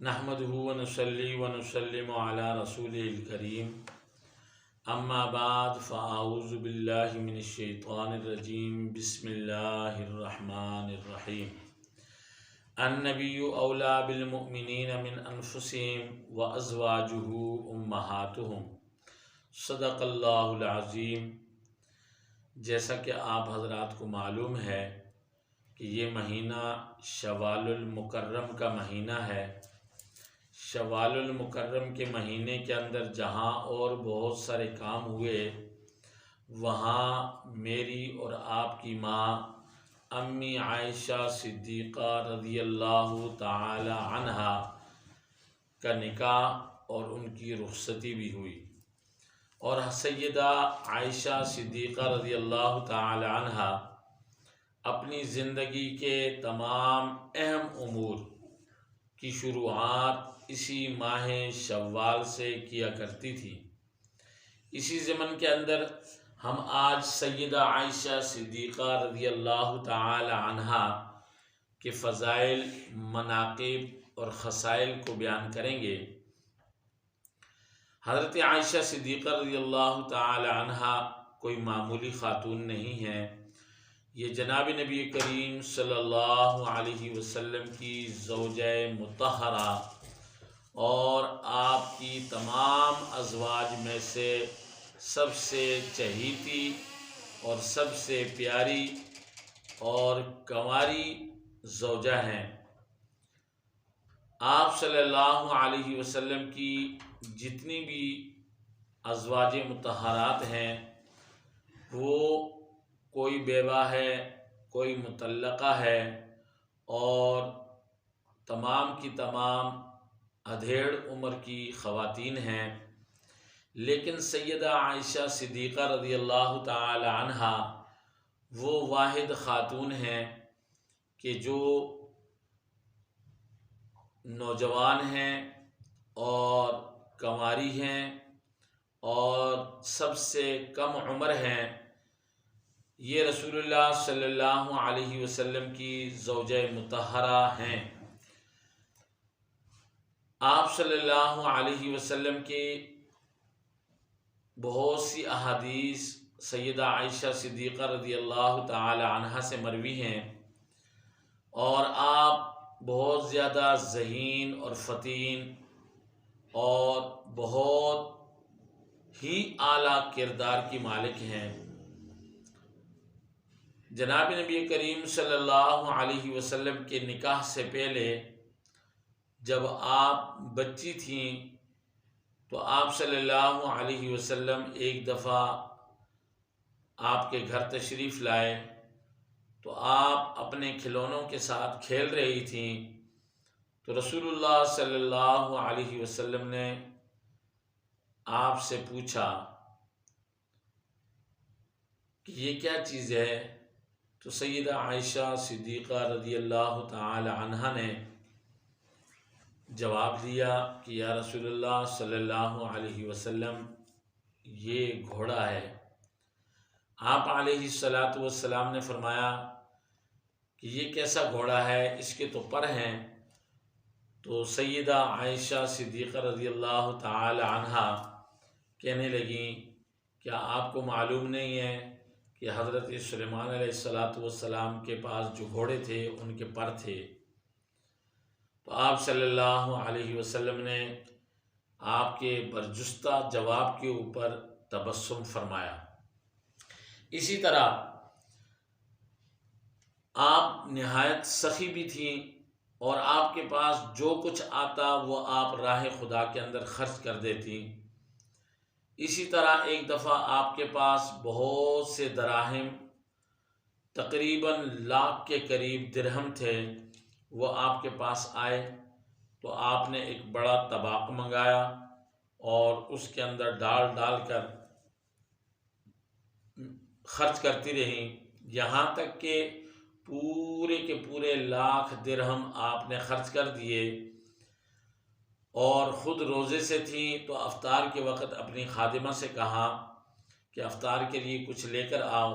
نحمدہ ونصلی ونسلم علی رسولہ الکریم اما بعد فاعوذ باللہ من الشیطان الرجیم بسم اللہ الرحمن الرحیم النبی اولی بالمؤمنین من انفسہم وازواجہ امہاتہم صدق اللہ العظیم۔ جیسا کہ آپ حضرات کو معلوم ہے کہ یہ مہینہ شوال المکرم کا مہینہ ہے۔ شوال المکرم کے مہینے کے اندر جہاں اور بہت سارے کام ہوئے، وہاں میری اور آپ کی ماں امی عائشہ صدیقہ رضی اللہ تعالی عنہا کا نکاح اور ان کی رخصتی بھی ہوئی، اور سیدہ عائشہ صدیقہ رضی اللہ تعالی عنہا اپنی زندگی کے تمام اہم امور کی شروعات اسی ماہ شوال سے کیا کرتی تھی۔ اسی ضمن کے اندر ہم آج سیدہ عائشہ صدیقہ رضی اللہ تعالی عنہا کے فضائل، مناقب اور خصائل کو بیان کریں گے۔ حضرت عائشہ صدیقہ رضی اللہ تعالی عنہا کوئی معمولی خاتون نہیں ہے، یہ جناب نبی کریم صلی اللہ علیہ وسلم کی زوجہ مطہرہ اور آپ کی تمام ازواج میں سے سب سے چہیتی اور سب سے پیاری اور کنواری زوجہ ہیں۔ آپ صلی اللہ علیہ وسلم کی جتنی بھی ازواج مطہرات ہیں، وہ کوئی بیوہ ہے، کوئی مطلقہ ہے، اور تمام کی تمام ادھیڑ عمر کی خواتین ہیں، لیکن سیدہ عائشہ صدیقہ رضی اللہ تعالی عنہا وہ واحد خاتون ہیں کہ جو نوجوان ہیں اور کنواری ہیں اور سب سے کم عمر ہیں۔ یہ رسول اللہ صلی اللہ علیہ وسلم کی زوجہ مطہرہ ہیں۔ آپ صلی اللہ علیہ وسلم کے بہت سی احادیث سیدہ عائشہ صدیقہ رضی اللہ تعالی عنہا سے مروی ہیں، اور آپ بہت زیادہ ذہین اور فطین اور بہت ہی اعلیٰ کردار کی مالک ہیں۔ جناب نبی کریم صلی اللہ علیہ وسلم کے نکاح سے پہلے جب آپ بچی تھیں تو آپ صلی اللہ علیہ وسلم ایک دفعہ آپ کے گھر تشریف لائے، تو آپ اپنے کھلونوں کے ساتھ کھیل رہی تھیں، تو رسول اللہ صلی اللہ علیہ وسلم نے آپ سے پوچھا کہ یہ کیا چیز ہے؟ تو سیدہ عائشہ صدیقہ رضی اللہ تعالی عنہا نے جواب دیا کہ یا رسول اللہ صلی اللہ علیہ وسلم، یہ گھوڑا ہے۔ آپ علیہ السلام نے فرمایا کہ یہ کیسا گھوڑا ہے، اس کے تو پر ہیں۔ تو سیدہ عائشہ صدیقہ رضی اللہ تعالی عنہا کہنے لگیں کیا آپ کو معلوم نہیں ہے کہ حضرت سلیمان علیہ السلام کے پاس جو گھوڑے تھے ان کے پر تھے؟ تو آپ صلی اللہ علیہ وسلم نے آپ کے برجستہ جواب کے اوپر تبسم فرمایا۔ اسی طرح آپ نہایت سخی بھی تھیں، اور آپ کے پاس جو کچھ آتا وہ آپ راہ خدا کے اندر خرچ کر دیتی۔ اسی طرح ایک دفعہ آپ کے پاس بہت سے دراہم، تقریباً 1,00,000 کے قریب درہم تھے، وہ آپ کے پاس آئے، تو آپ نے ایک بڑا طباق منگایا اور اس کے اندر ڈال ڈال کر خرچ کرتی رہیں، یہاں تک کہ پورے کے پورے 1,00,000 درہم آپ نے خرچ کر دیے۔ اور خود روزے سے تھیں تو افطار کے وقت اپنی خادمہ سے کہا کہ افطار کے لیے کچھ لے کر آؤ،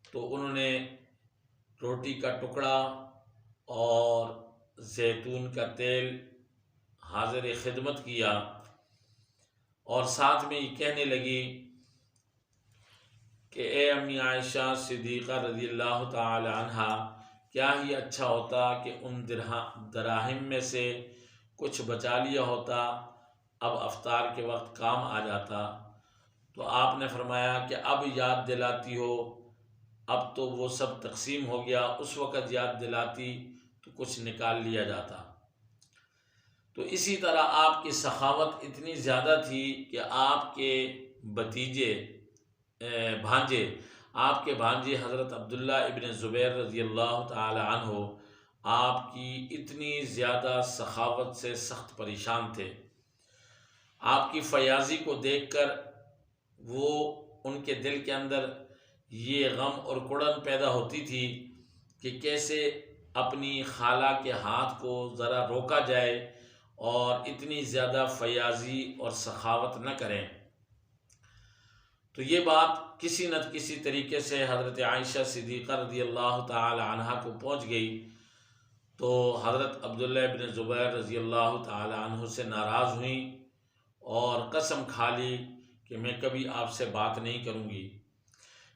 تو انہوں نے روٹی کا ٹکڑا اور زیتون کا تیل حاضر خدمت کیا اور ساتھ میں یہ کہنے لگی کہ اے امی عائشہ صدیقہ رضی اللہ تعالی عنہ، کیا ہی اچھا ہوتا کہ ان دراہم میں سے کچھ بچا لیا ہوتا، اب افطار کے وقت کام آ جاتا۔ تو آپ نے فرمایا کہ اب یاد دلاتی ہو، اب تو وہ سب تقسیم ہو گیا، اس وقت یاد دلاتی تو کچھ نکال لیا جاتا۔ تو اسی طرح آپ کی سخاوت اتنی زیادہ تھی کہ آپ کے آپ کے بھانجے حضرت عبداللہ ابن زبیر رضی اللہ تعالی عنہ آپ کی اتنی زیادہ سخاوت سے سخت پریشان تھے۔ آپ کی فیاضی کو دیکھ کر وہ ان کے دل کے اندر یہ غم اور کڑن پیدا ہوتی تھی کہ کیسے اپنی خالہ کے ہاتھ کو ذرا روکا جائے اور اتنی زیادہ فیاضی اور سخاوت نہ کریں۔ تو یہ بات کسی نہ کسی طریقے سے حضرت عائشہ صدیقہ رضی اللہ تعالی عنہ کو پہنچ گئی، تو حضرت عبداللہ ابن زبیر رضی اللہ تعالی عنہ سے ناراض ہوئیں اور قسم کھا لی کہ میں کبھی آپ سے بات نہیں کروں گی۔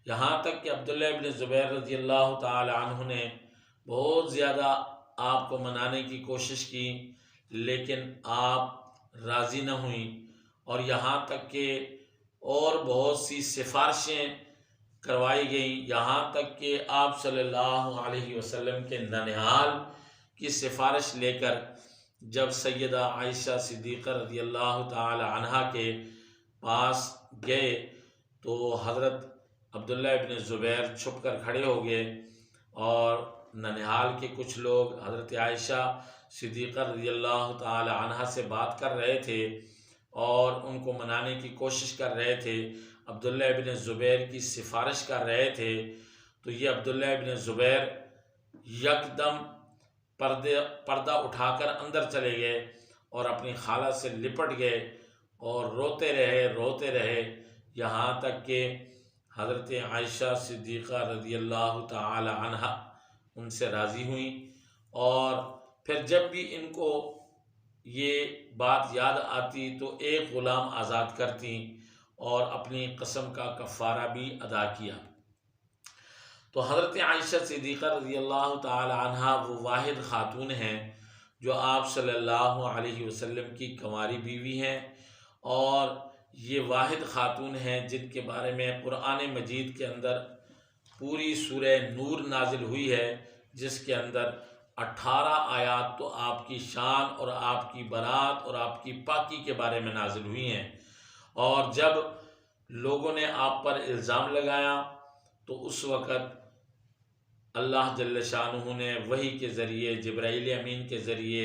یہاں تک کہ عبداللہ ابن زبیر رضی اللہ تعالی عنہ نے بہت زیادہ آپ کو منانے کی کوشش کی، لیکن آپ راضی نہ ہوئیں، اور یہاں تک کہ اور بہت سی سفارشیں کروائی گئیں، یہاں تک کہ آپ صلی اللہ علیہ وسلم کے ننہال کی سفارش لے کر جب سیدہ عائشہ صدیقہ رضی اللہ تعالی عنہ کے پاس گئے تو حضرت عبداللہ ابن زبیر چھپ کر کھڑے ہو گئے، اور ننہال کے کچھ لوگ حضرت عائشہ صدیقہ رضی اللہ تعالی عنہ سے بات کر رہے تھے اور ان کو منانے کی کوشش کر رہے تھے، عبداللہ ابن زبیر کی سفارش کر رہے تھے۔ تو یہ عبداللہ ابن زبیر یکدم پردہ اٹھا کر اندر چلے گئے اور اپنی خالہ سے لپٹ گئے اور روتے رہے یہاں تک کہ حضرت عائشہ صدیقہ رضی اللہ تعالی عنہ ان سے راضی ہوئیں، اور پھر جب بھی ان کو یہ بات یاد آتی تو ایک غلام آزاد کرتی اور اپنی قسم کا کفارہ بھی ادا کیا۔ تو حضرت عائشہ صدیقہ رضی اللہ تعالی عنہ وہ واحد خاتون ہیں جو آپ صلی اللہ علیہ وسلم کی کنواری بیوی ہیں، اور یہ واحد خاتون ہیں جن کے بارے میں قرآن مجید کے اندر پوری سورہ نور نازل ہوئی ہے، جس کے اندر 18 آیات تو آپ کی شان اور آپ کی برات اور آپ کی پاکی کے بارے میں نازل ہوئی ہیں۔ اور جب لوگوں نے آپ پر الزام لگایا تو اس وقت اللہ جل شانہ نے وحی کے ذریعے جبرائیل امین کے ذریعے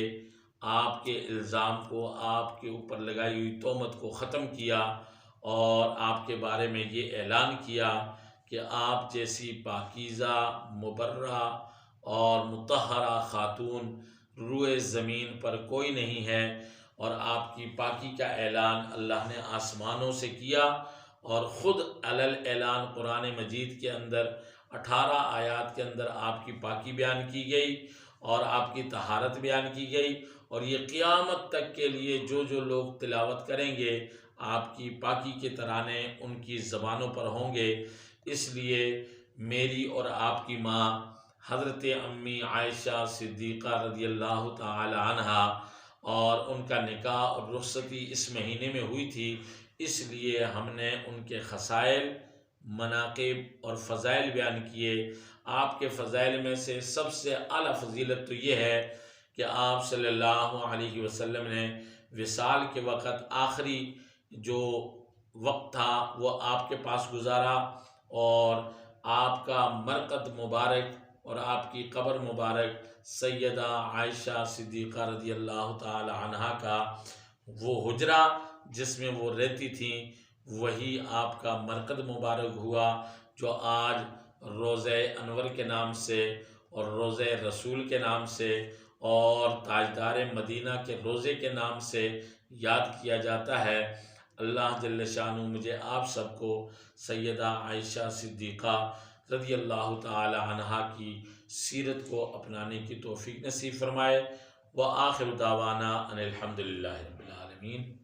آپ کے الزام کو، آپ کے اوپر لگائی ہوئی تہمت کو ختم کیا، اور آپ کے بارے میں یہ اعلان کیا کہ آپ جیسی پاکیزہ، مبرہ اور مطہرہ خاتون روئے زمین پر کوئی نہیں ہے، اور آپ کی پاکی کا اعلان اللہ نے آسمانوں سے کیا، اور خود علل اعلان قرآن مجید کے اندر 18 آیات کے اندر آپ کی پاکی بیان کی گئی اور آپ کی طہارت بیان کی گئی، اور یہ قیامت تک کے لیے جو لوگ تلاوت کریں گے آپ کی پاکی کے ترانے ان کی زبانوں پر ہوں گے۔ اس لیے میری اور آپ کی ماں حضرت امی عائشہ صدیقہ رضی اللہ تعالی عنہ اور ان کا نکاح اور رخصتی اس مہینے میں ہوئی تھی، اس لیے ہم نے ان کے خصائل، مناقب اور فضائل بیان کیے۔ آپ کے فضائل میں سے سب سے اعلیٰ فضیلت تو یہ ہے کہ آپ صلی اللہ علیہ وسلم نے وصال کے وقت آخری جو وقت تھا وہ آپ کے پاس گزارا، اور آپ کا مرقد مبارک اور آپ کی قبر مبارک سیدہ عائشہ صدیقہ رضی اللہ تعالی عنہ کا وہ حجرہ جس میں وہ رہتی تھیں وہی آپ کا مرقد مبارک ہوا، جو آج روضہ انور کے نام سے اور روضہ رسول کے نام سے اور تاجدار مدینہ کے روضے کے نام سے یاد کیا جاتا ہے۔ اللہ جل شانہ مجھے آپ سب کو سیدہ عائشہ صدیقہ رضی اللہ تعالی عنہ کی سیرت کو اپنانے کی توفیق نصیب فرمائے۔ وآخر دعوانا ان الحمد للہ رب العالمین.